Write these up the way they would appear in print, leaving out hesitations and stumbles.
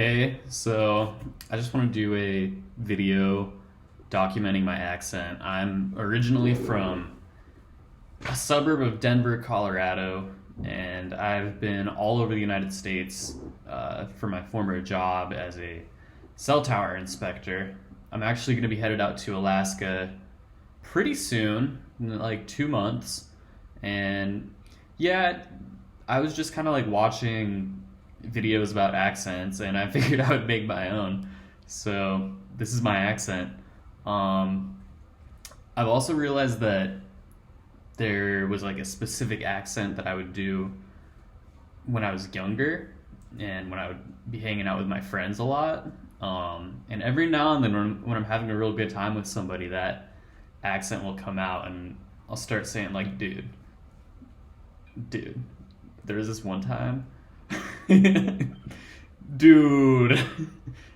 Hey, so I just want to do a video documenting my accent. I'm originally from a suburb of Denver, Colorado, and I've been all over the United States for my former job as a cell tower inspector. I'm actually going to be headed out to Alaska pretty soon, in like 2 months. And yeah, I was just kind of like watching videos about accents, and I figured I would make my own. So this is my accent. Um, I've also realized that there was like a specific accent that I would do when I was younger and when I would be hanging out with my friends a lot. And every now and then, when I'm having a real good time with somebody, that accent will come out, and I'll start saying, like, dude. There was this one time, dude,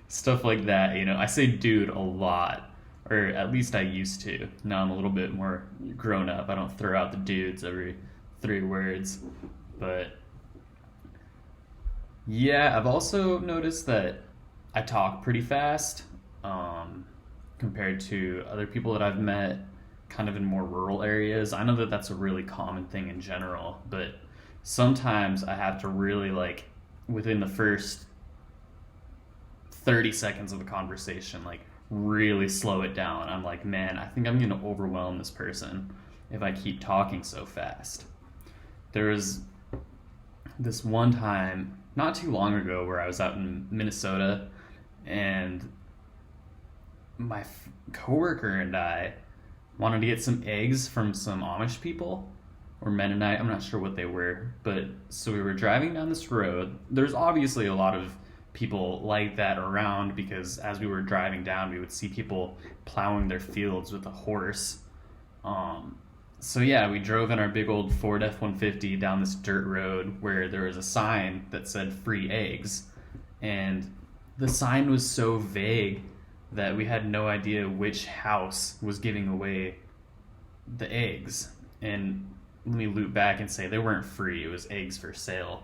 stuff like that. I say dude a lot, or at least I used to. Now I'm a little bit more grown up. I don't throw out the dudes every 3 words, but yeah, I've also noticed that I talk pretty fast compared to other people that I've met kind of in more rural areas. I know that that's a really common thing in general, but sometimes I have to really, like, within the first 30 seconds of a conversation, like, really slow it down. I'm like, man, I think I'm going to overwhelm this person if I keep talking so fast. There was this one time not too long ago where I was out in Minnesota, and my coworker and I wanted to get some eggs from some Amish people or Mennonite. I'm not sure what they were, but so we were driving down this road. There's obviously a lot of people like that around because as we were driving down, we would see people plowing their fields with a horse. So yeah, we drove in our big old Ford F-150 down this dirt road where there was a sign that said free eggs. And the sign was so vague that we had no idea which house was giving away the eggs. And let me loop back and say they weren't free, it was eggs for sale.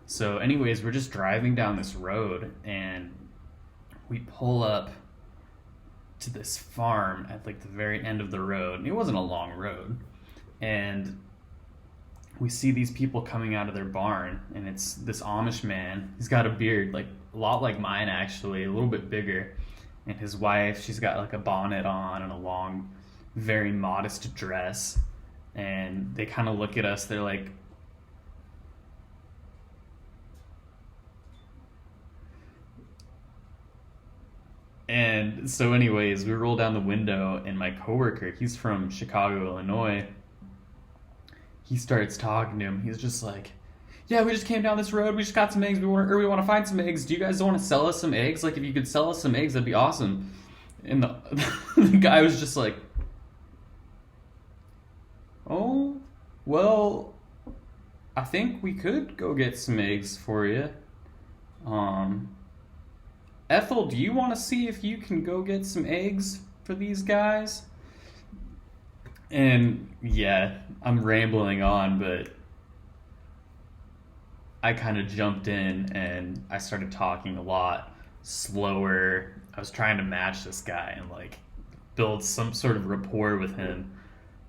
So, anyways, we're just driving down this road, and we pull up to this farm at like the very end of the road. It wasn't a long road. And we see these people coming out of their barn, and it's this Amish man. He's got a beard, like a lot like mine actually, a little bit bigger. And his wife, she's got like a bonnet on and a long, very modest dress. And they kind of look at us, they're like, and so anyways, we roll down the window, and my coworker, he's from Chicago, Illinois. He starts talking to him. He's just like, yeah, we just came down this road. We just got some eggs. We want to find some eggs. Do you guys want to sell us some eggs? Like, if you could sell us some eggs, that'd be awesome. And the guy was just like, oh, well, I think we could go get some eggs for you. Um, Ethel, do you want to see if you can go get some eggs for these guys? And yeah, I'm rambling on, but I kind of jumped in and I started talking a lot slower. I was trying to match this guy and like build some sort of rapport with him,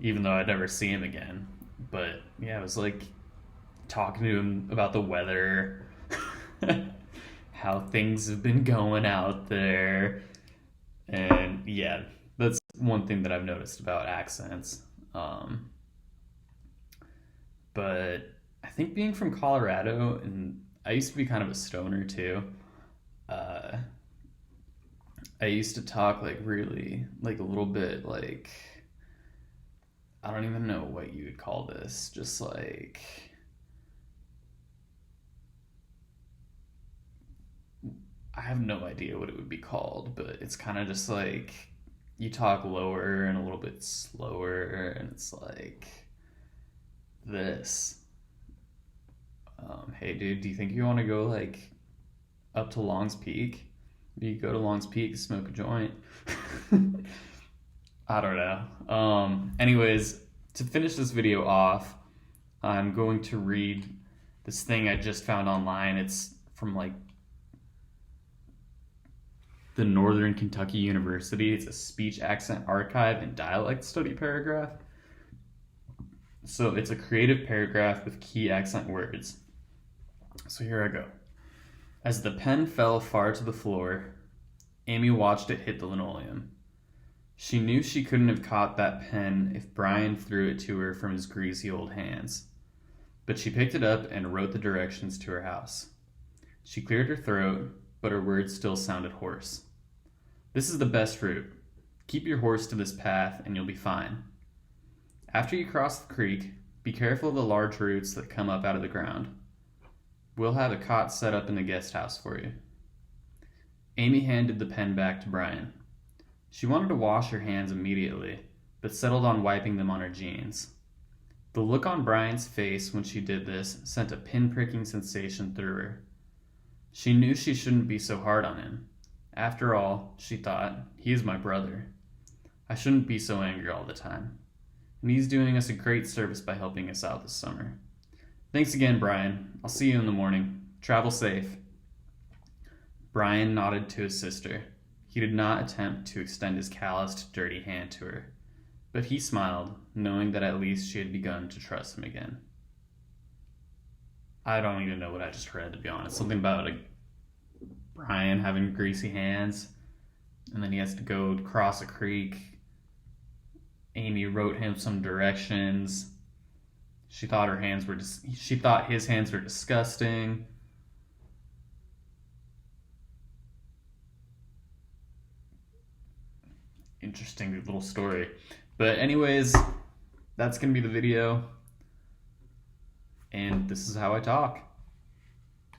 even though I'd never see him again. But yeah, I was like talking to him about the weather, how things have been going out there. And yeah, that's one thing that I've noticed about accents. Um, but I think being from Colorado, and I used to be kind of a stoner too. Uh, I used to talk like really, like a little bit like, I don't even know what you would call this. Just like, I have no idea what it would be called, but it's kind of just like you talk lower and a little bit slower, and it's like this. Hey, dude, do you think you want to go like up to Long's Peak? You go to Long's Peak, smoke a joint. I don't know. Anyways, to finish this video off, I'm going to read this thing I just found online. It's from like the Northern Kentucky University. It's a speech accent archive and dialect study paragraph. So it's a creative paragraph with key accent words. So here I go. As the pen fell far to the floor, Amy watched it hit the linoleum. She knew she couldn't have caught that pen if Brian threw it to her from his greasy old hands. But she picked it up and wrote the directions to her house. She cleared her throat, but her words still sounded hoarse. This is the best route. Keep your horse to this path and you'll be fine. After you cross the creek, be careful of the large roots that come up out of the ground. We'll have a cot set up in the guest house for you. Amy handed the pen back to Brian. She wanted to wash her hands immediately, but settled on wiping them on her jeans. The look on Brian's face when she did this sent a pin-pricking sensation through her. She knew she shouldn't be so hard on him. After all, she thought, he is my brother. I shouldn't be so angry all the time. And he's doing us a great service by helping us out this summer. Thanks again, Brian. I'll see you in the morning. Travel safe. Brian nodded to his sister. He did not attempt to extend his calloused, dirty hand to her, but he smiled, knowing that at least she had begun to trust him again. I don't even know what I just read, to be honest. Something about Brian having greasy hands, and then he has to go cross a creek. Amy wrote him some directions. She thought his hands were disgusting. Interesting little story. But anyways, that's going to be the video. And this is how I talk.